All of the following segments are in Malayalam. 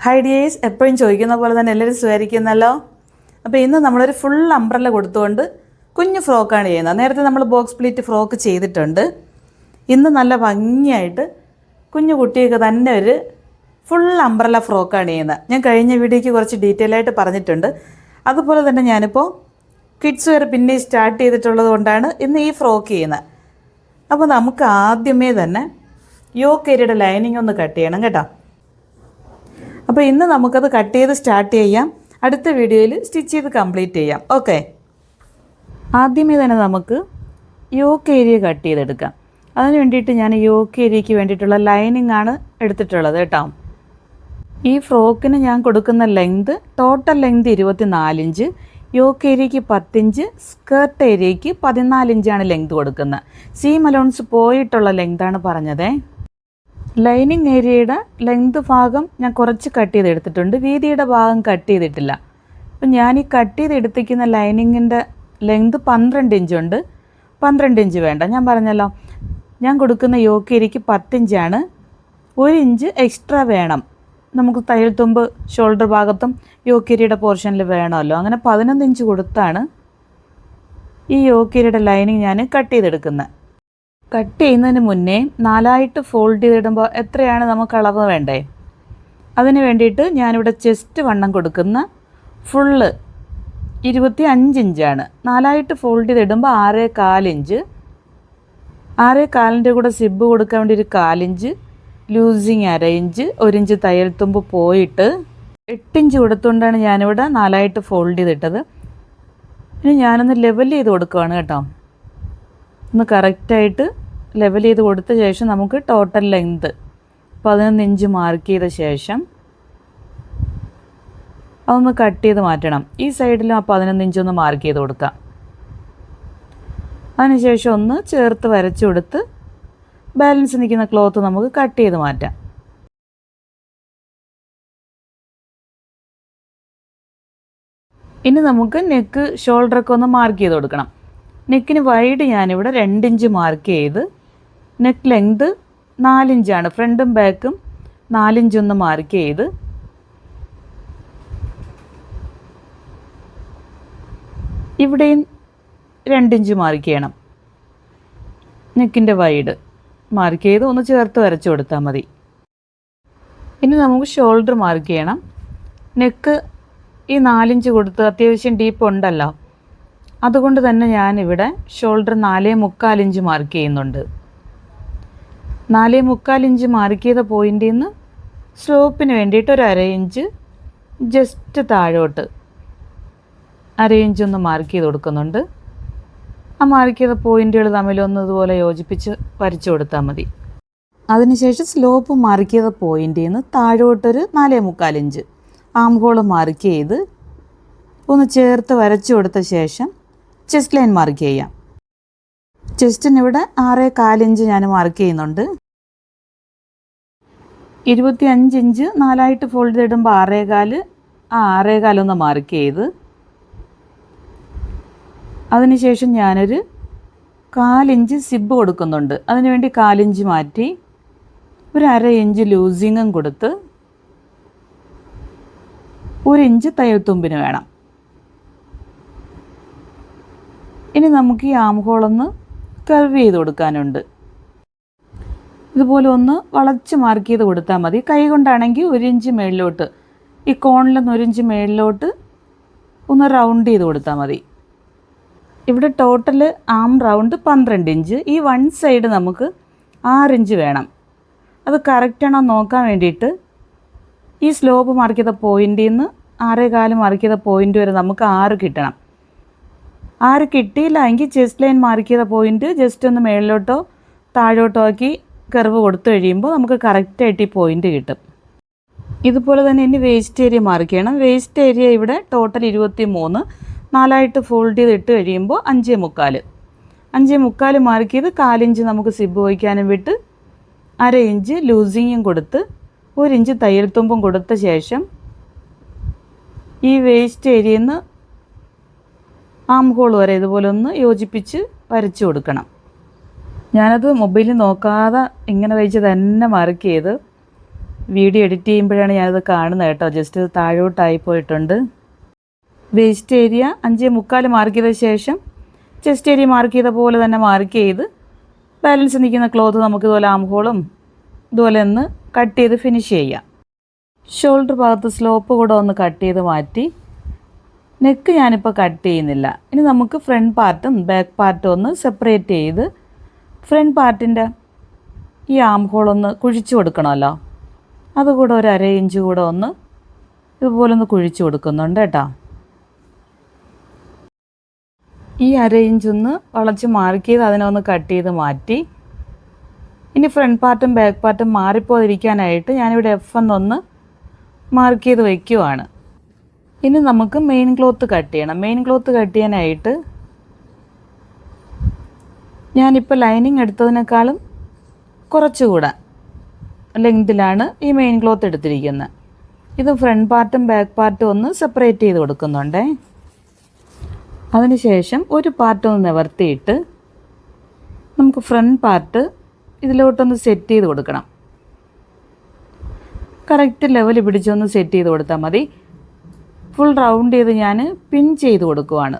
ഹൈ ഡിയേഴ്സ്, എപ്പോഴും ചോദിക്കുന്ന പോലെ തന്നെ എല്ലാവരും സ്വീകരിക്കുന്നല്ലോ. അപ്പോൾ ഇന്ന് നമ്മളൊരു ഫുൾ അംബ്രല്ല കൊടുത്തുകൊണ്ട് കുഞ്ഞു ഫ്രോക്കാണ് ചെയ്യുന്നത്. നേരത്തെ നമ്മൾ ബോക്സ് പ്ലീറ്റ് ഫ്രോക്ക് ചെയ്തിട്ടുണ്ട്. ഇന്ന് നല്ല ഭംഗിയായിട്ട് കുഞ്ഞു കുട്ടിയൊക്കെ തന്നെ ഒരു ഫുൾ അംബ്രല്ല ഫ്രോക്കാണ് ചെയ്യുന്നത്. ഞാൻ കഴിഞ്ഞ വീഡിയോയ്ക്ക് കുറച്ച് ഡീറ്റെയിൽ ആയിട്ട് പറഞ്ഞിട്ടുണ്ട്. അതുപോലെ തന്നെ ഞാനിപ്പോൾ കിഡ്സ് വെയർ പിന്നെ സ്റ്റാർട്ട് ചെയ്തിട്ടുള്ളത് കൊണ്ടാണ് ഇന്ന് ഈ ഫ്രോക്ക് ചെയ്യുന്നത്. അപ്പോൾ നമുക്ക് ആദ്യമേ തന്നെ യോക്ക് ഏരിയയുടെ ലൈനിങ് ഒന്ന് കട്ട് ചെയ്യണം കേട്ടോ. അപ്പോൾ ഇന്ന് നമുക്കത് കട്ട് ചെയ്ത് സ്റ്റാർട്ട് ചെയ്യാം. അടുത്ത വീഡിയോയിൽ സ്റ്റിച്ച് ചെയ്ത് കംപ്ലീറ്റ് ചെയ്യാം. ഓക്കെ, ആദ്യമേ തന്നെ നമുക്ക് യോക്ക് ഏരിയ കട്ട് ചെയ്തെടുക്കാം. അതിന് വേണ്ടിയിട്ട് ഞാൻ യോക്ക് ഏരിയയ്ക്ക് വേണ്ടിയിട്ടുള്ള ലൈനിങ് ആണ് എടുത്തിട്ടുള്ളത് കേട്ടോ. ഈ ഫ്രോക്കിന് ഞാൻ കൊടുക്കുന്ന length, total length 24 inch, yoke ഏരിയയ്ക്ക് 10 ഇഞ്ച്, സ്കേർട്ട് ഏരിയയ്ക്ക് 14 ഇഞ്ചാണ് ലെങ്ത് കൊടുക്കുന്നത്. സീം അലോൺസ് പോയിട്ടുള്ള ലെങ്താണ് പറഞ്ഞതേ. ലൈനിങ് ഏരിയയുടെ ലെങ്ത് ഭാഗം ഞാൻ കുറച്ച് കട്ട് ചെയ്തെടുത്തിട്ടുണ്ട്, വീതിയുടെ ഭാഗം കട്ട് ചെയ്തിട്ടില്ല. അപ്പം ഞാൻ ഈ കട്ട് ചെയ്തെടുത്തിരിക്കുന്ന ലൈനിങ്ങിൻ്റെ ലെങ്ത് 12 ഇഞ്ചുണ്ട്. 12 ഇഞ്ച് വേണ്ട, ഞാൻ പറഞ്ഞല്ലോ ഞാൻ കൊടുക്കുന്ന യോക്ക് ഏരിയയ്ക്ക് 10 ഇഞ്ചാണ്. 1 ഇഞ്ച് എക്സ്ട്രാ വേണം നമുക്ക് തയ്യൽ തുമ്പ് ഷോൾഡർ ഭാഗത്തും യോക്ക് ഏരിയയുടെ പോർഷനിൽ വേണമല്ലോ. അങ്ങനെ 11 ഇഞ്ച് കൊടുത്താണ് ഈ യോക്ക് ഏരിയയുടെ ലൈനിങ് ഞാൻ കട്ട് ചെയ്തെടുക്കുന്നത്. കട്ട് ചെയ്യുന്നതിന് മുന്നേ 4ആയിട്ട് ഫോൾഡ് ചെയ്തിടുമ്പോൾ എത്രയാണ് നമുക്ക് അളവ് വേണ്ടേ? അതിന് വേണ്ടിയിട്ട് ഞാനിവിടെ ചെസ്റ്റ് വണ്ണം കൊടുക്കുന്ന ഫുള്ള് 25 ഇഞ്ചാണ്. 4ആയിട്ട് ഫോൾഡ് ചെയ്തിടുമ്പോൾ 6.25 ഇഞ്ച്. 6.25 കൂടെ സിബ് കൊടുക്കാൻ വേണ്ടി ഒരു 4 ഇഞ്ച്, ലൂസിങ് 1/2 ഇഞ്ച്, 1 ഇഞ്ച് തയ്യൽ തുമ്പ് പോയിട്ട് 8 ഇഞ്ച് കൊടുത്തുകൊണ്ടാണ് ഞാനിവിടെ 4ആയിട്ട് ഫോൾഡ് ചെയ്തിട്ടത്. ഇനി ഞാനൊന്ന് ലെവൽ ചെയ്ത് കൊടുക്കുകയാണ് കേട്ടോ. ഒന്ന് കറക്റ്റായിട്ട് ലെവൽ ചെയ്ത് കൊടുത്ത ശേഷം നമുക്ക് ടോട്ടൽ ലെങ്ത് 11 ഇഞ്ച് മാർക്ക് ചെയ്ത ശേഷം അതൊന്ന് കട്ട് ചെയ്ത് മാറ്റണം. ഈ സൈഡിലും ആ 11 ഇഞ്ചൊന്ന് മാർക്ക് ചെയ്ത് കൊടുക്കാം. അതിനുശേഷം ഒന്ന് ചേർത്ത് വരച്ചു കൊടുത്ത് ബാലൻസ് നിൽക്കുന്ന ക്ലോത്ത് നമുക്ക് കട്ട് ചെയ്ത് മാറ്റാം. ഇനി നമുക്ക് നെക്ക് ഷോൾഡറൊക്കെ ഒന്ന് മാർക്ക് ചെയ്ത് കൊടുക്കണം. നെക്കിന് വൈഡ് ഞാനിവിടെ 2 ഇഞ്ച് മാർക്ക് ചെയ്ത്, നെക്ക് ലെങ്ത് 4 ഇഞ്ചാണ്. ഫ്രണ്ടും ബാക്കും 4 ഇഞ്ചൊന്ന് മാർക്ക് ചെയ്ത് ഇവിടെയും 2 ഇഞ്ച് മാർക്ക് ചെയ്യണം. നെക്കിൻ്റെ വൈഡ് മാർക്ക് ചെയ്ത് ഒന്ന് ചേർത്ത് വരച്ചു കൊടുത്താൽ മതി. ഇനി നമുക്ക് ഷോൾഡർ മാർക്ക് ചെയ്യണം. നെക്ക് ഈ 4 ഇഞ്ച് കൊടുത്ത് അത്യാവശ്യം ഡീപ്പ് ഉണ്ടല്ലോ, അതുകൊണ്ട് തന്നെ ഞാനിവിടെ ഷോൾഡർ 4.25 ഇഞ്ച് മാർക്ക് ചെയ്യുന്നുണ്ട്. 4.25 ഇഞ്ച് മാർക്ക് ചെയ്ത പോയിൻ്റിൽ നിന്ന് സ്ലോപ്പിന് വേണ്ടിയിട്ട് ഒരു 1/2 ഇഞ്ച് ജസ്റ്റ് താഴോട്ട് 1/2 ഇഞ്ച് ഒന്ന് മാർക്ക് ചെയ്ത് കൊടുക്കുന്നുണ്ട്. ആ മാർക്ക് ചെയ്ത പോയിൻ്റുകൾ തമ്മിലൊന്ന് ഇതുപോലെ യോജിപ്പിച്ച് വരച്ചു കൊടുത്താൽ മതി. അതിനുശേഷം സ്ലോപ്പ് മാർക്ക് ചെയ്ത പോയിൻ്റിൽ നിന്ന് താഴോട്ടൊരു 4.25 ഇഞ്ച് ആം ഹോൾ മാർക്ക് ചെയ്ത് ഒന്ന് ചേർത്ത് വരച്ചു കൊടുത്ത ശേഷം ചെസ്റ്റ് ലൈൻ മാർക്ക് ചെയ്യാം. ചെസ്റ്റിന് ഇവിടെ 6.25 ഇഞ്ച് ഞാൻ മാർക്ക് ചെയ്യുന്നുണ്ട്. 25 ഇഞ്ച് 4ആയിട്ട് ഫോൾഡ് ചെയ്തിടുമ്പോൾ 6.25, ആ 6.25 ഒന്ന് മാർക്ക് ചെയ്ത് അതിനുശേഷം ഞാനൊരു 4 ഇഞ്ച് സിബ് കൊടുക്കുന്നുണ്ട്. അതിനുവേണ്ടി 4 ഇഞ്ച് മാറ്റി ഒരു 1/2 ഇഞ്ച് ലൂസിങ്ങും കൊടുത്ത് 1 ഇഞ്ച് തയ്യൽ തുമ്പിന് വേണം. ഇനി നമുക്ക് ഈ ആം ഹോളൊന്ന് കർവ് ചെയ്ത് കൊടുക്കാനുണ്ട്. ഇതുപോലെ ഒന്ന് വളച്ച് മാർക്ക് ചെയ്ത് കൊടുത്താൽ മതി. കൈ കൊണ്ടാണെങ്കിൽ 1 ഇഞ്ച് മേളിലോട്ട്, ഈ കോണിൽ നിന്ന് 1 ഇഞ്ച് മേളിലോട്ട് ഒന്ന് റൗണ്ട് ചെയ്ത് കൊടുത്താൽ മതി. ഇവിടെ ടോട്ടൽ ആം റൗണ്ട് 12 ഇഞ്ച്. ഈ വൺ സൈഡ് നമുക്ക് 6 ഇഞ്ച് വേണം. അത് കറക്റ്റാണോ നോക്കാൻ വേണ്ടിയിട്ട് ഈ സ്ലോപ്പ് മാർക്ക് ചെയ്ത പോയിൻ്റിൽ നിന്ന് 6.25 മാർക്ക് ചെയ്ത പോയിൻ്റ് വരെ നമുക്ക് 6 കിട്ടണം. 6 കിട്ടിയില്ല എങ്കിൽ ചെസ്റ്റ് ലൈൻ മാർക്ക് ചെയ്ത പോയിൻ്റ് ജസ്റ്റ് ഒന്ന് മേളിലോട്ടോ താഴോട്ടോ ആക്കി കർവ് കൊടുത്തു കഴിയുമ്പോൾ നമുക്ക് കറക്റ്റായിട്ട് ഈ പോയിൻ്റ് കിട്ടും. ഇതുപോലെ തന്നെ ഇനി വേസ്റ്റ് ഏരിയ മാർക്ക് ചെയ്യണം. വേസ്റ്റ് ഏരിയ ഇവിടെ ടോട്ടൽ 23, 4ആയിട്ട് ഫോൾഡ് ചെയ്ത് ഇട്ട് കഴിയുമ്പോൾ 5.25 മാർക്ക് ചെയ്ത് 4 ഇഞ്ച് നമുക്ക് സിബ് വയ്ക്കാനും വിട്ട് 1/2 ഇഞ്ച് ലൂസിങ്ങും കൊടുത്ത് 1 ഇഞ്ച് തയ്യൽ തുമ്പും കൊടുത്ത ശേഷം ഈ വേസ്റ്റ് ഏരിയയിൽ നിന്ന് ആം ഹോൾ വരെ ഇതുപോലെ ഒന്ന് യോജിപ്പിച്ച് വരച്ചു കൊടുക്കണം. ഞാനത് മൊബൈലിൽ നോക്കാതെ ഇങ്ങനെ വെച്ച് തന്നെ മാർക്ക് ചെയ്ത് വീഡിയോ എഡിറ്റ് ചെയ്യുമ്പോഴാണ് ഞാനത് കാണുന്നത് കേട്ടോ. ജസ്റ്റ് താഴോട്ടായി പോയിട്ടുണ്ട്. വേസ്റ്റ് ഏരിയ 5.25 മാർക്ക് ചെയ്ത ശേഷം ചെസ്റ്റ് ഏരിയ മാർക്ക് ചെയ്ത പോലെ തന്നെ മാർക്ക് ചെയ്ത് ബാലൻസ് നിൽക്കുന്ന ക്ലോത്ത് നമുക്ക് ഇതുപോലെ ആം ഹോളും ഇതുപോലെ ഒന്ന് കട്ട് ചെയ്ത് ഫിനിഷ് ചെയ്യാം. ഷോൾഡർ ഭാഗത്ത് സ്ലോപ്പ് കൂടെ ഒന്ന് കട്ട് ചെയ്ത് മാറ്റി. നെക്ക് ഞാനിപ്പോൾ കട്ട് ചെയ്യുന്നില്ല. ഇനി നമുക്ക് ഫ്രണ്ട് പാർട്ടും ബാക്ക് പാർട്ടും ഒന്ന് സെപ്പറേറ്റ് ചെയ്ത് ഫ്രണ്ട് പാർട്ടിൻ്റെ ഈ ആം ഹോളൊന്ന് കുഴിച്ചു കൊടുക്കണമല്ലോ. അതുകൂടെ ഒരു 1/2 ഇഞ്ച് കൂടെ ഒന്ന് ഇതുപോലെ ഒന്ന് കുഴിച്ചു കൊടുക്കുന്നുണ്ട് കേട്ടോ. ഈ 1/2 ഇഞ്ച് ഒന്ന് വളച്ച് മാർക്ക് ചെയ്ത് അതിനെ ഒന്ന് കട്ട് ചെയ്ത് മാറ്റി. ഇനി ഫ്രണ്ട് പാർട്ടും ബാക്ക് പാർട്ടും മാറിപ്പോതിരിക്കാനായിട്ട് ഞാനിവിടെ F1 മാർക്ക് ചെയ്ത് വയ്ക്കുവാണ്. ഇനി നമുക്ക് മെയിൻ ക്ലോത്ത് കട്ട് ചെയ്യണം. മെയിൻ ക്ലോത്ത് കട്ട് ചെയ്യാനായിട്ട് ഞാനിപ്പോൾ ലൈനിങ് എടുത്തതിനേക്കാളും കുറച്ചുകൂടെ ലെങ്തിലാണ് ഈ മെയിൻ ക്ലോത്ത് എടുത്തിരിക്കുന്നത്. ഇത് ഫ്രണ്ട് പാർട്ടും ബാക്ക് പാർട്ടും ഒന്ന് സെപ്പറേറ്റ് ചെയ്ത് കൊടുക്കുന്നുണ്ടേ. അതിനുശേഷം ഒരു പാർട്ടൊന്ന് നിവർത്തിയിട്ട് നമുക്ക് ഫ്രണ്ട് പാർട്ട് ഇതിലോട്ടൊന്ന് സെറ്റ് ചെയ്ത് കൊടുക്കണം. കറക്റ്റ് ലെവൽ പിടിച്ചൊന്ന് സെറ്റ് ചെയ്ത് കൊടുത്താൽ മതി. ഫുൾ റൗണ്ട് ചെയ്ത് ഞാൻ പിൻ ചെയ്ത് കൊടുക്കുവാണ്.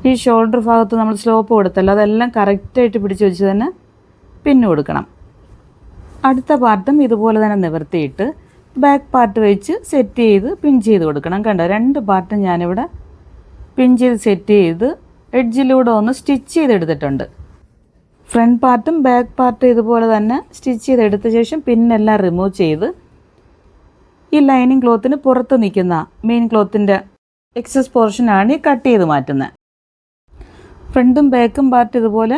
ഈ ഷോൾഡർ ഭാഗത്ത് നമ്മൾ സ്ലോപ്പ് കൊടുത്തല്ലോ, അതെല്ലാം കറക്റ്റായിട്ട് പിടിച്ച് വെച്ച് തന്നെ പിന്ന് കൊടുക്കണം. അടുത്ത പാർട്ടും ഇതുപോലെ തന്നെ നിവർത്തിയിട്ട് ബാക്ക് പാർട്ട് വെച്ച് സെറ്റ് ചെയ്ത് പിൻ ചെയ്ത് കൊടുക്കണം. കണ്ടോ, 2 പാർട്ടും ഞാനിവിടെ പിൻ ചെയ്ത് സെറ്റ് ചെയ്ത് എഡ്ജിലൂടെ ഒന്ന് സ്റ്റിച്ച് ചെയ്തെടുത്തിട്ടുണ്ട്. ഫ്രണ്ട് പാർട്ടും ബാക്ക് പാർട്ടും ഇതുപോലെ തന്നെ സ്റ്റിച്ച് ചെയ്തെടുത്ത ശേഷം പിന്നെല്ലാം റിമൂവ് ചെയ്ത് ഈ ലൈനിങ് ക്ലോത്തിന് പുറത്ത് നിൽക്കുന്ന മെയിൻ ക്ലോത്തിൻ്റെ എക്സസ് പോർഷനാണ് ഈ കട്ട് ചെയ്ത് മാറ്റുന്നത്. ഫ്രണ്ടും ബാക്കും പാർട്ട് ഇതുപോലെ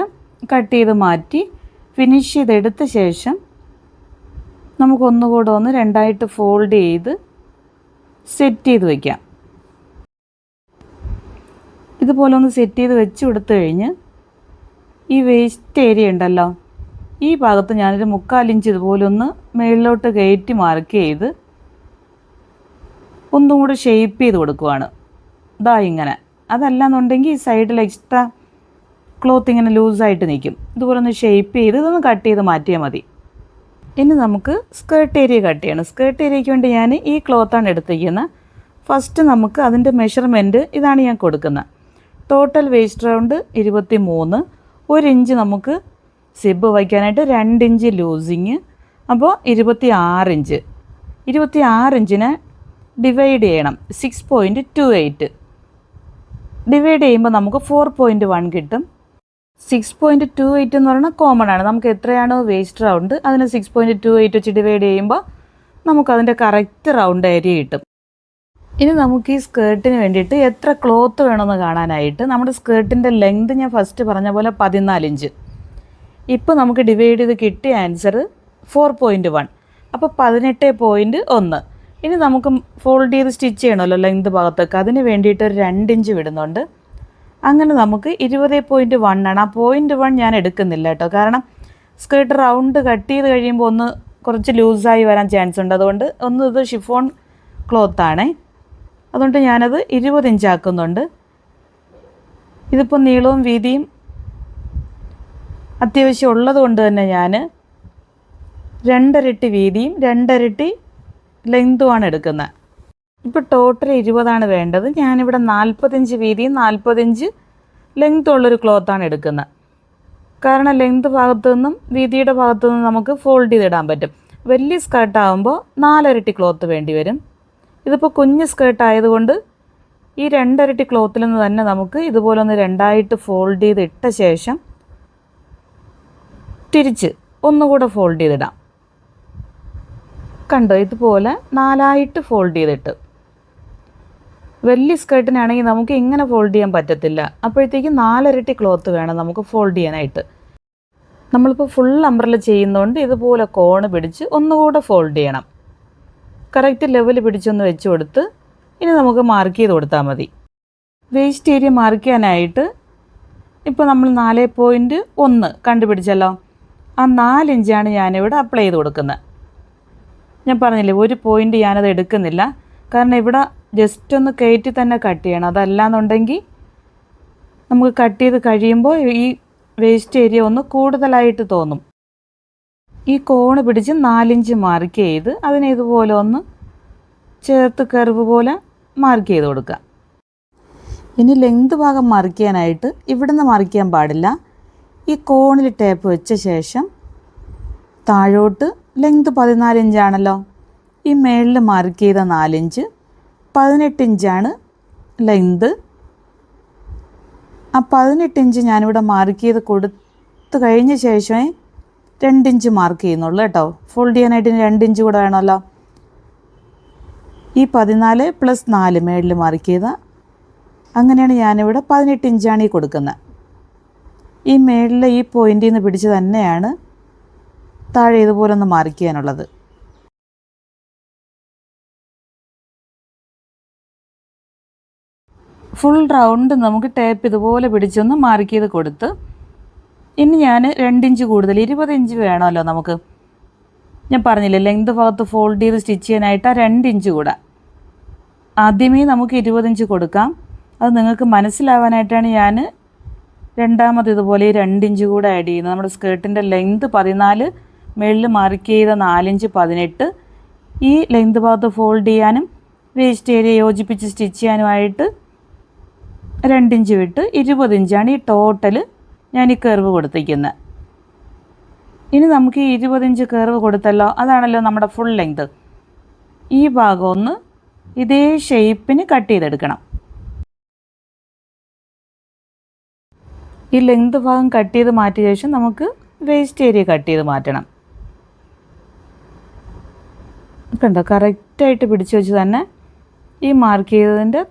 കട്ട് ചെയ്ത് മാറ്റി ഫിനിഷ് ചെയ്തെടുത്ത ശേഷം നമുക്കൊന്നുകൂടെ ഒന്ന് 2ആയിട്ട് ഫോൾഡ് ചെയ്ത് സെറ്റ് ചെയ്ത് വയ്ക്കാം. ഇതുപോലെ ഒന്ന് സെറ്റ് ചെയ്ത് വെച്ച് കൊടുത്തു കഴിഞ്ഞ് ഈ വേസ്റ്റ് ഏരിയ ഉണ്ടല്ലോ, ഈ ഭാഗത്ത് ഞാനൊരു 3/4 ഇഞ്ച് ഇതുപോലെ ഒന്ന് മുകളിലോട്ട് കയറ്റി മാർക്ക് ചെയ്ത് ഒന്നും കൂടെ ഷേപ്പ് ചെയ്ത് കൊടുക്കുവാണ്. ഇതാ ഇങ്ങനെ. അതല്ലാന്നുണ്ടെങ്കിൽ ഈ സൈഡിൽ എക്സ്ട്രാ ക്ലോത്ത് ഇങ്ങനെ ലൂസായിട്ട് നിൽക്കും. ഇതുപോലെ ഒന്ന് ഷേപ്പ് ചെയ്ത് ഇതൊന്ന് കട്ട് ചെയ്ത് മാറ്റിയാൽ മതി. ഇനി നമുക്ക് സ്കേർട്ട് ഏരിയ കട്ട് ചെയ്യണം. സ്കേർട്ട് ഏരിയയ്ക്ക് വേണ്ടി ഞാൻ ഈ ക്ലോത്താണ് എടുത്തിരിക്കുന്നത്. ഫസ്റ്റ് നമുക്ക് അതിൻ്റെ മെഷർമെൻറ്റ് ഇതാണ് ഞാൻ കൊടുക്കുന്നത്. ടോട്ടൽ വേസ്റ്റ് റൗണ്ട് 23, 1 ഇഞ്ച് നമുക്ക് സിബ് വയ്ക്കാനായിട്ട് 2 ഇഞ്ച് ലൂസിങ്, അപ്പോൾ 26 ഇഞ്ച്. 26 ഇഞ്ചിനെ ഡിവൈഡ് ചെയ്യണം. 6.28 ഡിവൈഡ് ചെയ്യുമ്പോൾ നമുക്ക് 4.1 കിട്ടും. 6.28 എന്ന് പറഞ്ഞാൽ കോമൺ ആണ്. നമുക്ക് എത്രയാണോ വേസ്റ്റ് റൗണ്ട് അതിന് 6.28 വെച്ച് ഡിവൈഡ് ചെയ്യുമ്പോൾ നമുക്കതിൻ്റെ കറക്റ്റ് റൗണ്ട് ഏരിയ കിട്ടും. ഇനി നമുക്ക് ഈ സ്കേർട്ടിന് വേണ്ടിയിട്ട് എത്ര ക്ലോത്ത് വേണമെന്ന് കാണാനായിട്ട് നമ്മുടെ സ്കേർട്ടിൻ്റെ ലെങ്ത് ഞാൻ ഫസ്റ്റ് പറഞ്ഞ പോലെ 14 ഇഞ്ച്. ഇപ്പോൾ നമുക്ക് ഡിവൈഡ് ചെയ്ത് കിട്ടിയ ആൻസർ 4.1, അപ്പോൾ 18.1. ഇനി നമുക്ക് ഫോൾഡ് ചെയ്ത് സ്റ്റിച്ച് ചെയ്യണമല്ലോ ലെങ്ത് ഭാഗത്തൊക്കെ, അതിന് വേണ്ടിയിട്ട് ഒരു 2 ഇഞ്ച് വിടുന്നുണ്ട്. അങ്ങനെ നമുക്ക് 20.1 ആണ്. ആ 0.1 ഞാൻ എടുക്കുന്നില്ല കേട്ടോ, കാരണം സ്കേർട്ട് റൗണ്ട് കട്ട് ചെയ്ത് കഴിയുമ്പോൾ ഒന്ന് കുറച്ച് ലൂസായി വരാൻ ചാൻസ് ഉണ്ട്. അതുകൊണ്ട് ഇത് ഷിഫോൺ ക്ലോത്താണേ, അതുകൊണ്ട് ഞാനത് 20 ഇഞ്ച് ആക്കുന്നുണ്ട്. ഇതിപ്പോൾ നീളവും വീതിയും അത്യാവശ്യം ഉള്ളത് കൊണ്ട് തന്നെ ഞാൻ 2 ഇരട്ടി വീതിയും 2 ഇരട്ടി ലെങ്തുമാണ് എടുക്കുന്നത്. ഇപ്പോൾ ടോട്ടൽ 20 വേണ്ടത്. ഞാനിവിടെ 45 വീതിയും 45 ലെങ്ത്തും ഉള്ളൊരു ക്ലോത്താണ് എടുക്കുന്നത്. കാരണം ലെങ്ത് ഭാഗത്തു നിന്നും വീതിയുടെ ഭാഗത്തു നിന്നും നമുക്ക് ഫോൾഡ് ചെയ്തിടാൻ പറ്റും. വലിയ സ്കേർട്ടാകുമ്പോൾ 4 ഇരട്ടി ക്ലോത്ത് വേണ്ടി വരും. ഇതിപ്പോൾ കുഞ്ഞ് സ്കേർട്ട് ആയതുകൊണ്ട് ഈ 2 ഇരട്ടി ക്ലോത്തിൽ നിന്ന് തന്നെ നമുക്ക് ഇതുപോലെ ഒന്ന് 2ആയിട്ട് ഫോൾഡ് ചെയ്ത് ഇട്ട ശേഷം തിരിച്ച് ഒന്നുകൂടെ ഫോൾഡ് ചെയ്തിടാം. കണ്ടോ, ഇതുപോലെ 4ആയിട്ട് ഫോൾഡ് ചെയ്തിട്ട്. വലിയ സ്കേർട്ടിനാണെങ്കിൽ നമുക്ക് ഇങ്ങനെ ഫോൾഡ് ചെയ്യാൻ പറ്റത്തില്ല. അപ്പോഴത്തേക്ക് 4 ഇരട്ടി ക്ലോത്ത് വേണം നമുക്ക് ഫോൾഡ് ചെയ്യാനായിട്ട്. നമ്മളിപ്പോൾ ഫുൾ അംബ്രല്ല ചെയ്യുന്നതുകൊണ്ട് ഇതുപോലെ കോണ് പിടിച്ച് ഒന്നുകൂടെ ഫോൾഡ് ചെയ്യണം. കറക്റ്റ് ലെവൽ പിടിച്ചൊന്ന് വെച്ച് കൊടുത്ത് ഇനി നമുക്ക് മാർക്ക് ചെയ്ത് കൊടുത്താൽ മതി. വേസ്റ്റ് ഏരിയ മാർക്ക് ചെയ്യാനായിട്ട് ഇപ്പോൾ നമ്മൾ 4.1 കണ്ടുപിടിച്ചല്ലോ, ആ 4 ഇഞ്ചാണ് ഞാനിവിടെ അപ്ലൈ ചെയ്ത് കൊടുക്കുന്നത്. ഞാൻ പറഞ്ഞില്ലേ, ഒരു പോയിൻ്റ് ഞാനത് എടുക്കുന്നില്ല, കാരണം ഇവിടെ ജസ്റ്റ് ഒന്ന് കയറ്റി തന്നെ കട്ട് ചെയ്യണം. അതല്ലാന്നുണ്ടെങ്കിൽ നമുക്ക് കട്ട് ചെയ്ത് കഴിയുമ്പോൾ ഈ വേസ്റ്റ് ഏരിയ ഒന്ന് കൂടുതലായിട്ട് തോന്നും. ഈ കോണ് പിടിച്ച് 4 ഇഞ്ച് മാർക്ക് ചെയ്ത് അതിനെ ഇതുപോലെ ഒന്ന് ചേർത്ത് കർവ് പോലെ മാർക്ക് ചെയ്ത് കൊടുക്കുക. ഇനി ലെങ്ത് ഭാഗം മാർക്ക് ചെയ്യാനായിട്ട് ഇവിടുന്ന് മാർക്ക് ചെയ്യാൻ പാടില്ല. ഈ കോണിൽ ടേപ്പ് വെച്ച ശേഷം താഴോട്ട് ലെങ്ത് 14 ഇഞ്ചാണല്ലോ, ഈ മേളിൽ മാർക്ക് ചെയ്ത 4 ഇഞ്ച് 18 ഇഞ്ചാണ് ലെങ്ത്. ആ 18 ഇഞ്ച് ഞാനിവിടെ മാർക്ക് ചെയ്ത് കൊടുത്ത് കഴിഞ്ഞ ശേഷമേ 2 ഇഞ്ച് മാർക്ക് ചെയ്യുന്നുള്ളൂ കേട്ടോ. ഫോൾഡ് ചെയ്യാനായിട്ട് 2 ഇഞ്ച് കൂടെ വേണമല്ലോ. ഈ 14 + 4 മേളിൽ മാർക്ക് ചെയ്ത, അങ്ങനെയാണ് ഞാനിവിടെ 18 ഇഞ്ചാണ് ഈ കൊടുക്കുന്നത്. ഈ മേളിലെ ഈ പോയിന്റിൽ നിന്ന് പിടിച്ച് തന്നെയാണ് താഴെ ഇതുപോലെ ഒന്ന് മാർക്ക് ചെയ്യാനുള്ളത്. ഫുൾ റൗണ്ട് നമുക്ക് ടേപ്പ് ഇതുപോലെ പിടിച്ചൊന്ന് മാർക്ക് ചെയ്ത് കൊടുത്ത്, ഇനി ഞാൻ 2 ഇഞ്ച് കൂടുതൽ 20 ഇഞ്ച് വേണമല്ലോ നമുക്ക്. ഞാൻ പറഞ്ഞില്ലേ ലെങ്ത് ഭാഗത്ത് ഫോൾഡ് ചെയ്ത് സ്റ്റിച്ച് ചെയ്യാനായിട്ട് ആ 2 ഇഞ്ച് കൂടെ. ആദ്യമേ നമുക്ക് 20 ഇഞ്ച് കൊടുക്കാം. അത് നിങ്ങൾക്ക് മനസ്സിലാവാനായിട്ടാണ് ഞാൻ രണ്ടാമത് ഇതുപോലെ ഈ 2 ഇഞ്ച് കൂടെ ആഡ് ചെയ്യുന്നത്. നമ്മുടെ സ്കേർട്ടിൻ്റെ ലെങ്ത് 14, മേളിൽ മാർക്ക് ചെയ്ത 4 ഇഞ്ച് 18. ഈ ലെങ്ത് ഭാഗത്ത് ഫോൾഡ് ചെയ്യാനും വേസ്റ്റ് ഏരിയ യോജിപ്പിച്ച് സ്റ്റിച്ച് ചെയ്യാനുമായിട്ട് 2 ഇഞ്ച് വിട്ട് 20 ഇഞ്ചാണ് ഈ ടോട്ടൽ ഞാൻ ഈ കർവ് കൊടുത്തിരിക്കുന്നത്. ഇനി നമുക്ക് ഈ 20 ഇഞ്ച് കർവ് കൊടുത്തല്ലോ, അതാണല്ലോ നമ്മുടെ ഫുൾ ലെങ്ത്. ഈ ഭാഗം ഒന്ന് ഇതേ ഷേപ്പിന് കട്ട് ചെയ്തെടുക്കണം. ഈ ലെങ്ത് ഭാഗം കട്ട് ചെയ്ത് മാറ്റിയ ശേഷം നമുക്ക് വേസ്റ്റ് ഏരിയ കട്ട് ചെയ്ത് മാറ്റണം. കണ്ടോ, കറക്റ്റായിട്ട് പിടിച്ച് വെച്ച് തന്നെ ഈ മാർക്ക് ചെയ്തതിൻ്റെ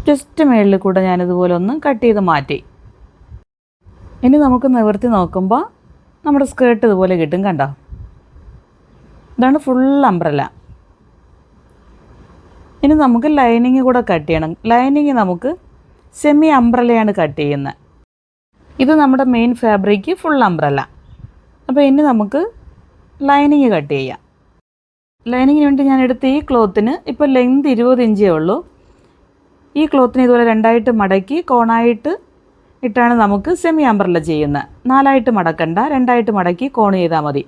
ജസ്റ്റ് മേളിൽ കൂടെ ഞാനിതുപോലെ ഒന്ന് കട്ട് ചെയ്ത് മാറ്റി. ഇനി നമുക്ക് നിവർത്തി നോക്കുമ്പോൾ നമ്മുടെ സ്കേർട്ട് ഇതുപോലെ കിട്ടും. കണ്ടോ, ഇതാണ് ഫുൾ അംബ്രല്ല. ഇനി നമുക്ക് ലൈനിങ് കൂടെ കട്ട് ചെയ്യണം. ലൈനിങ് നമുക്ക് സെമി അംബ്രല്ലയാണ് കട്ട് ചെയ്യുന്നത്. ഇത് നമ്മുടെ മെയിൻ ഫാബ്രിക് ഫുൾ അംബ്രല്ല. അപ്പോൾ ഇനി നമുക്ക് ലൈനിങ് കട്ട് ചെയ്യാം. ലൈനിങ്ങിന് വേണ്ടി ഞാൻ എടുത്ത ഈ ക്ലോത്തിന് ഇപ്പോൾ ലെങ്ത് 20 ഇഞ്ചേ ഉള്ളൂ. ഈ ക്ലോത്തിനെ ഇതുപോലെ 2ആയിട്ട് മടക്കി കോണായിട്ട് ഇട്ടാണ് നമുക്ക് സെമി അംബ്രല്ല ചെയ്യുന്നത്. 4ആയിട്ട് മടക്കണ്ട, 2ആയിട്ട് മടക്കി കോൺ ചെയ്താൽ മതി.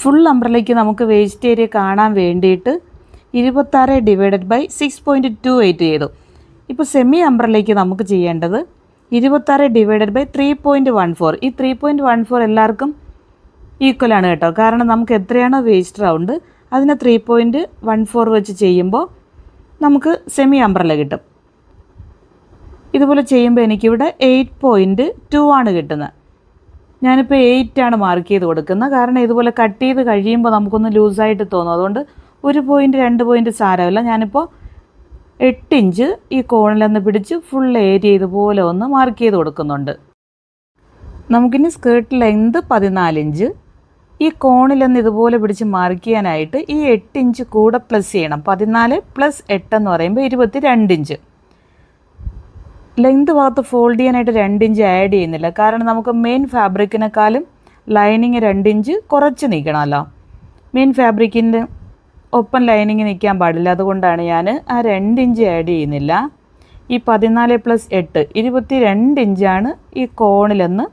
ഫുൾ അംബ്രല്ലയ്ക്ക് നമുക്ക് വേസ്റ്റ് ഏരിയ കാണാൻ വേണ്ടിയിട്ട് 26/6.28 ചെയ്തു. ഇപ്പോൾ സെമി അംബ്രല്ലയ്ക്ക് നമുക്ക് ചെയ്യേണ്ടത് 26/3.14. ഈ 3.14 എല്ലാവർക്കും ഈക്വലാണ് കേട്ടോ. കാരണം നമുക്ക് എത്രയാണോ വേസ്റ്റ് റൗണ്ട് അതിനെ 3.14 വെച്ച് ചെയ്യുമ്പോൾ നമുക്ക് സെമി അംബ്രല്ല കിട്ടും. ഇതുപോലെ ചെയ്യുമ്പോൾ എനിക്കിവിടെ 8.2 ആണ് കിട്ടുന്നത്. ഞാനിപ്പോൾ 8 മാർക്ക് ചെയ്ത് കൊടുക്കുന്നത്. കാരണം ഇതുപോലെ കട്ട് ചെയ്ത് കഴിയുമ്പോൾ നമുക്കൊന്ന് ലൂസായിട്ട് തോന്നും. അതുകൊണ്ട് 1 പോയിൻറ്റ് 2 പോയിൻറ്റ് സാരമില്ല. ഞാനിപ്പോൾ 8 ഇഞ്ച് ഈ കോണിലൊന്ന് പിടിച്ച് ഫുൾ ഏരിയ ഇതുപോലെ ഒന്ന് മാർക്ക് ചെയ്ത് കൊടുക്കുന്നുണ്ട്. നമുക്കിനി സ്കേർട്ട് ലെങ്ത് 14 ഇഞ്ച്. ഈ കോണിലൊന്ന് ഇതുപോലെ പിടിച്ച് മാർക്ക് ചെയ്യാനായിട്ട് ഈ 8 ഇഞ്ച് കൂടെ പ്ലസ് ചെയ്യണം. 14 + 8 എന്ന് പറയുമ്പോൾ 22 ഇഞ്ച്. ലെങ്ത് ഭാഗത്ത് ഫോൾഡ് ചെയ്യാനായിട്ട് 2 ഇഞ്ച് ആഡ് ചെയ്യുന്നില്ല. കാരണം നമുക്ക് മെയിൻ ഫാബ്രിക്കിനേക്കാളും ലൈനിങ് 2 ഇഞ്ച് കുറച്ച് നിൽക്കണമല്ലോ. മെയിൻ ഫാബ്രിക്കിൻ്റെ ഒപ്പം ലൈനിങ് നിൽക്കാൻ പാടില്ല. അതുകൊണ്ടാണ് ഞാൻ ആ 2 ഇഞ്ച് ആഡ് ചെയ്യുന്നില്ല. ഈ 14 + 8 22 ഇഞ്ചാണ് ഈ കോണിലൊന്ന്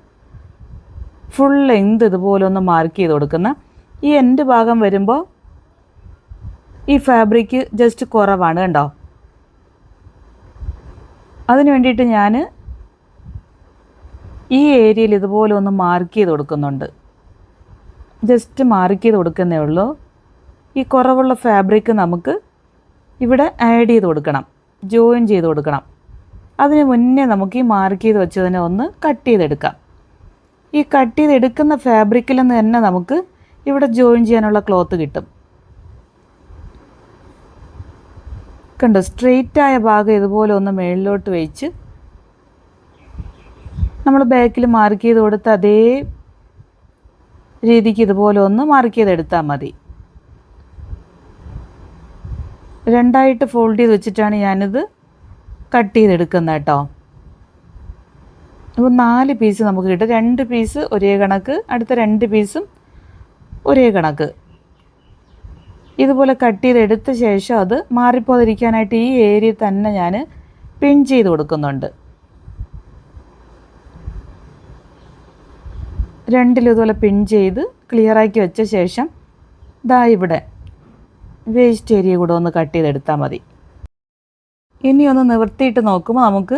ഫുൾ ലെങ്ത് ഇതുപോലെ ഒന്ന് മാർക്ക് ചെയ്ത് കൊടുക്കുന്നത്. ഈ എൻഡ് ഭാഗം വരുമ്പോൾ ഈ ഫാബ്രിക് ജസ്റ്റ് കുറവാണ് കണ്ടോ. അതിന് വേണ്ടിയിട്ട് ഞാൻ ഈ ഏരിയയിൽ ഇതുപോലെ ഒന്ന് മാർക്ക് ചെയ്ത് കൊടുക്കുന്നുണ്ട്. ജസ്റ്റ് മാർക്ക് ചെയ്ത് കൊടുക്കുന്നേ ഉള്ളൂ. ഈ കുറവുള്ള ഫാബ്രിക് നമുക്ക് ഇവിടെ ആഡ് ചെയ്ത് കൊടുക്കണം, ജോയിൻ ചെയ്ത് കൊടുക്കണം. അതിന് മുന്നേ നമുക്ക് ഈ മാർക്ക് ചെയ്ത് വെച്ചതിനെ ഒന്ന് കട്ട് ചെയ്തെടുക്കാം. ഈ കട്ട് ചെയ്തെടുക്കുന്ന ഫാബ്രിക്കിൽ നിന്ന് തന്നെ നമുക്ക് ഇവിടെ ജോയിൻ ചെയ്യാനുള്ള ക്ലോത്ത് കിട്ടും. കണ്ടോ, സ്ട്രെയിറ്റായ ഭാഗം ഇതുപോലെ ഒന്ന് മേളിലോട്ട് വെച്ച് നമ്മൾ ബാക്കിൽ മാർക്ക് ചെയ്ത് കൊടുത്ത അതേ രീതിക്ക് ഇതുപോലെ ഒന്ന് മാർക്ക് ചെയ്തെടുത്താൽ മതി. 2ആയിട്ട് ഫോൾഡ് ചെയ്ത് വെച്ചിട്ടാണ് ഞാനിത് കട്ട് ചെയ്തെടുക്കുന്നത് കേട്ടോ. അപ്പോൾ 4 പീസ് നമുക്ക് കിട്ടും. 2 പീസ് ഒരേ കണക്ക്, അടുത്ത 2 പീസും ഒരേ കണക്ക്. ഇതുപോലെ കട്ട് ചെയ്തെടുത്ത ശേഷം അത് മാറിപ്പോതിരിക്കാനായിട്ട് ഈ ഏരിയ തന്നെ ഞാൻ പിൻ ചെയ്ത് കൊടുക്കുന്നുണ്ട്. രണ്ടിലും ഇതുപോലെ പിൻ ചെയ്ത് ക്ലിയറാക്കി വെച്ച ശേഷം ദാ ഇവിടെ വേസ്റ്റ് ഏരിയ കൂടെ ഒന്ന് കട്ട് ചെയ്തെടുത്താൽ മതി. ഇനി ഒന്ന് നിവർത്തിയിട്ട് നോക്കുമ്പോൾ നമുക്ക്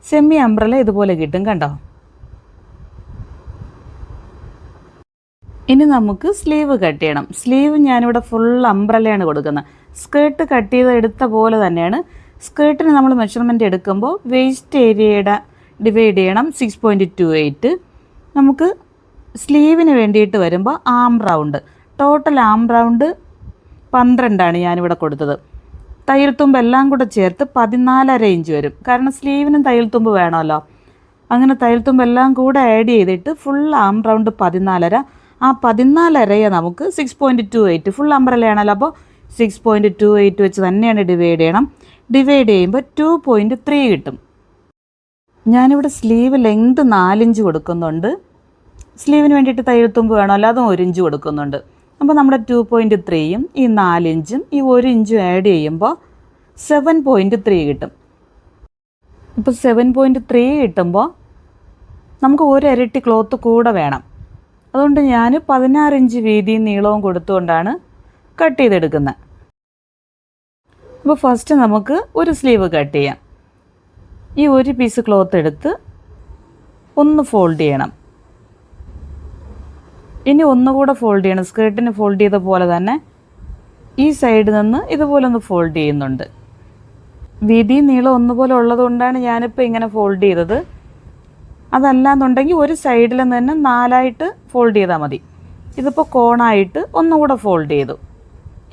സെമി അംബ്രല ഇതുപോലെ കിട്ടും, കണ്ടോ. ഇനി നമുക്ക് സ്ലീവ് കട്ട് ചെയ്യണം. സ്ലീവ് ഞാനിവിടെ ഫുൾ അംബ്രലയാണ് കൊടുക്കുന്നത്. സ്കേർട്ട് കട്ട് ചെയ്ത് എടുത്ത പോലെ തന്നെയാണ് സ്കേർട്ടിന് നമ്മൾ മെഷർമെൻറ്റ് എടുക്കുമ്പോൾ വേസ്റ്റ് ഏരിയയുടെ ഡിവൈഡ് ചെയ്യണം 6.28. നമുക്ക് സ്ലീവിന് വേണ്ടിയിട്ട് വരുമ്പോൾ ആം റൗണ്ട്, ടോട്ടൽ ആം റൗണ്ട് 12 ഞാനിവിടെ കൊടുത്തത്. തയ്യൽ തുമ്പ് എല്ലാം കൂടെ ചേർത്ത് 14.5 ഇഞ്ച് വരും. കാരണം സ്ലീവിനും തയ്യൽ തുമ്പ് വേണമല്ലോ. അങ്ങനെ തയ്യൽ തുമ്പ് എല്ലാം കൂടെ ആഡ് ചെയ്തിട്ട് ഫുൾ ആം റൗണ്ട് 14.5. ആ 14.5 നമുക്ക് 6.28 ഫുൾ അംബ്രലയാണല്ലോ. അപ്പോൾ 6.28 വെച്ച് തന്നെയാണ് ഡിവൈഡ് ചെയ്യണം. ഡിവൈഡ് ചെയ്യുമ്പോൾ 2.3 കിട്ടും. ഞാനിവിടെ സ്ലീവ് ലെങ്ത് 4 ഇഞ്ച് കൊടുക്കുന്നുണ്ട്. സ്ലീവിന് വേണ്ടിയിട്ട് തയ്യൽ തുമ്പ് വേണമല്ലോ, അതും 1 ഇഞ്ച് കൊടുക്കുന്നുണ്ട്. അപ്പോൾ നമ്മുടെ 2.3യും ഈ 4 ഇഞ്ചും ഈ 1 ഇഞ്ചും ആഡ് ചെയ്യുമ്പോൾ 7.3 കിട്ടും. ഇപ്പോൾ 7.3 കിട്ടുമ്പോൾ നമുക്ക് ഒരു ഇരട്ടി ക്ലോത്ത് കൂടെ വേണം. അതുകൊണ്ട് ഞാൻ 16 ഇഞ്ച് വീതിയും നീളവും കൊടുത്തുകൊണ്ടാണ് കട്ട് ചെയ്തെടുക്കുന്നത്. അപ്പോൾ ഫസ്റ്റ് നമുക്ക് ഒരു സ്ലീവ് കട്ട് ചെയ്യാം. ഈ ഒരു പീസ് ക്ലോത്ത് എടുത്ത് ഒന്ന് ഫോൾഡ് ചെയ്യണം. ഇനി ഒന്നുകൂടെ ഫോൾഡ് ചെയ്യണം. സ്കേർട്ടിന് ഫോൾഡ് ചെയ്ത പോലെ തന്നെ ഈ സൈഡിൽ നിന്ന് ഇതുപോലെ ഒന്ന് ഫോൾഡ് ചെയ്യുന്നുണ്ട്. വീതി നീളം ഒന്നുപോലെ ഉള്ളതുകൊണ്ടാണ് ഞാനിപ്പോൾ ഇങ്ങനെ ഫോൾഡ് ചെയ്തത്. അതല്ലാന്നുണ്ടെങ്കിൽ ഒരു സൈഡിൽ നിന്ന് തന്നെ 4ആയിട്ട് ഫോൾഡ് ചെയ്താൽ മതി. ഇതിപ്പോൾ കോണായിട്ട് ഒന്നുകൂടെ ഫോൾഡ് ചെയ്തു.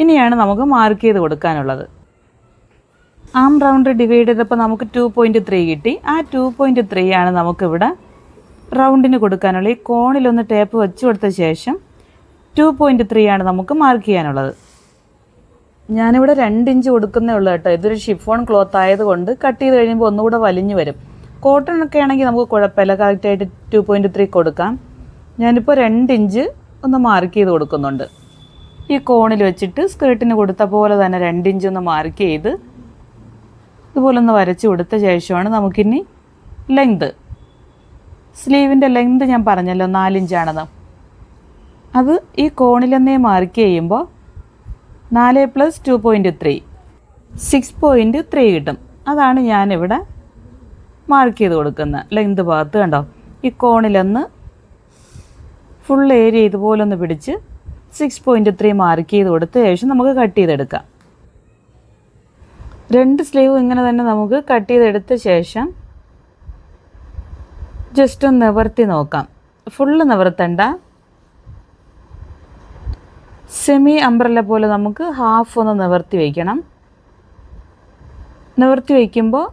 ഇനിയാണ് നമുക്ക് മാർക്ക് ചെയ്ത് കൊടുക്കാനുള്ളത്. ആം റൗണ്ട് ഡിവൈഡ് ചെയ്തപ്പോൾ നമുക്ക് 2.3 കിട്ടി. ആ 2.3 ആണ് നമുക്കിവിടെ റൗണ്ടിന് കൊടുക്കാനുള്ള. ഈ കോണിലൊന്ന് ടേപ്പ് വെച്ച് കൊടുത്ത ശേഷം 2.3 ആണ് നമുക്ക് മാർക്ക് ചെയ്യാനുള്ളത്. ഞാനിവിടെ 2 ഇഞ്ച് കൊടുക്കുന്നേ ഉള്ളൂ കേട്ടോ. ഇതൊരു ഷിഫോൺ ക്ലോത്ത് ആയതുകൊണ്ട് കട്ട് ചെയ്ത് കഴിയുമ്പോൾ ഒന്നുകൂടെ വലിഞ്ഞു വരും. കോട്ടൺ ഒക്കെ ആണെങ്കിൽ നമുക്ക് കുഴപ്പമില്ല, കറക്റ്റായിട്ട് 2.3 കൊടുക്കാം. ഞാനിപ്പോൾ 2 ഇഞ്ച് ഒന്ന് മാർക്ക് ചെയ്ത് കൊടുക്കുന്നുണ്ട്. ഈ കോണിൽ വെച്ചിട്ട് സ്കേർട്ടിന് കൊടുത്ത പോലെ തന്നെ 2 ഇഞ്ച് ഒന്ന് മാർക്ക് ചെയ്ത് ഇതുപോലെ ഒന്ന് വരച്ച് കൊടുത്ത ശേഷമാണ് നമുക്കിനി ലെങ്ത്, സ്ലീവിൻ്റെ ലെങ്ത് ഞാൻ പറഞ്ഞല്ലോ 4 ഇഞ്ചാണെന്ന്, അത് ഈ കോണിലെന്നേ മാർക്ക് ചെയ്യുമ്പോൾ 4 + 2.3 6.3 കിട്ടും. അതാണ് ഞാനിവിടെ മാർക്ക് ചെയ്ത് കൊടുക്കുന്നത് ലെങ്ത് ഭാഗത്ത്. കണ്ടോ, ഈ കോണിലൊന്ന് ഫുൾ ഏരിയ ഇതുപോലെ ഒന്ന് പിടിച്ച് 6.3 മാർക്ക് ചെയ്ത് കൊടുത്ത ശേഷം നമുക്ക് കട്ട് ചെയ്തെടുക്കാം. 2 സ്ലീവ് ഇങ്ങനെ തന്നെ നമുക്ക് കട്ട് ചെയ്തെടുത്ത ശേഷം ജസ്റ്റ് ഒന്ന് നിവർത്തി നോക്കാം. ഫുള്ള് നിവർത്തണ്ട, സെമി അംബ്രല്ല പോലെ നമുക്ക് ഹാഫ് ഒന്ന് നിവർത്തി വയ്ക്കണം. നിവർത്തി വയ്ക്കുമ്പോൾ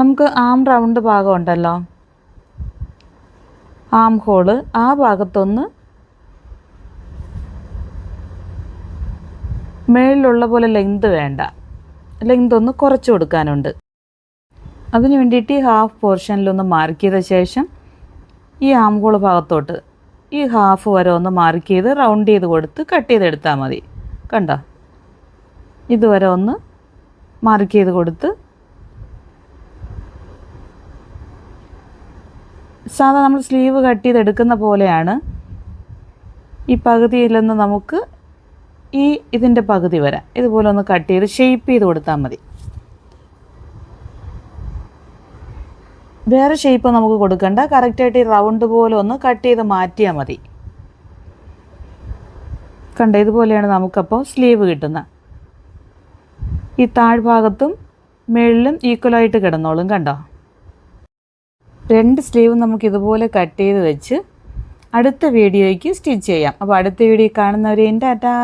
നമുക്ക് ആം റൗണ്ട് ഭാഗം ഉണ്ടല്ലോ, ആം ഹോള്, ആ ഭാഗത്തൊന്ന് മേളിലുള്ള പോലെ ലെങ്ത് വേണ്ട, ലെങ്ത് ഒന്ന് കുറച്ച് കൊടുക്കാനുണ്ട്. അതിന് വേണ്ടിയിട്ട് ഈ ഹാഫ് പോർഷനിലൊന്ന് മാർക്ക് ചെയ്ത ശേഷം ഈ ആം ഹോൾ ഭാഗത്തോട്ട് ഈ ഹാഫ് വരെ ഒന്ന് മാർക്ക് ചെയ്ത് റൗണ്ട് ചെയ്ത് കൊടുത്ത് കട്ട് ചെയ്തെടുത്താൽ മതി. കണ്ടോ, ഇതുവരെ ഒന്ന് മാർക്ക് ചെയ്ത് കൊടുത്ത് സാധാ നമ്മൾ സ്ലീവ് കട്ട് ചെയ്തെടുക്കുന്ന പോലെയാണ്. ഈ പകുതിയിൽ നിന്ന് നമുക്ക് ഈ ഇതിൻ്റെ പകുതി വരെ ഇതുപോലെ ഒന്ന് കട്ട് ചെയ്ത് ഷേപ്പ് ചെയ്ത് കൊടുത്താൽ മതി. വേറെ ഷേപ്പ് നമുക്ക് കൊടുക്കണ്ട, കറക്റ്റായിട്ട് ഈ റൗണ്ട് പോലെ ഒന്ന് കട്ട് ചെയ്ത് മാറ്റിയാൽ മതി. കണ്ടോ, ഇതുപോലെയാണ് നമുക്കപ്പോൾ സ്ലീവ് കിട്ടുന്നത്. ഈ താഴ്ഭാഗത്തും മേളിലും ഈക്വലായിട്ട് കിടന്നോളും. കണ്ടോ, 2 സ്ലീവ് നമുക്ക് ഇതുപോലെ കട്ട് ചെയ്ത് വെച്ച് അടുത്ത വീഡിയോയ്ക്ക് സ്റ്റിച്ച് ചെയ്യാം. അപ്പോൾ അടുത്ത വീഡിയോ കാണുന്നവരെ ടാറ്റാ.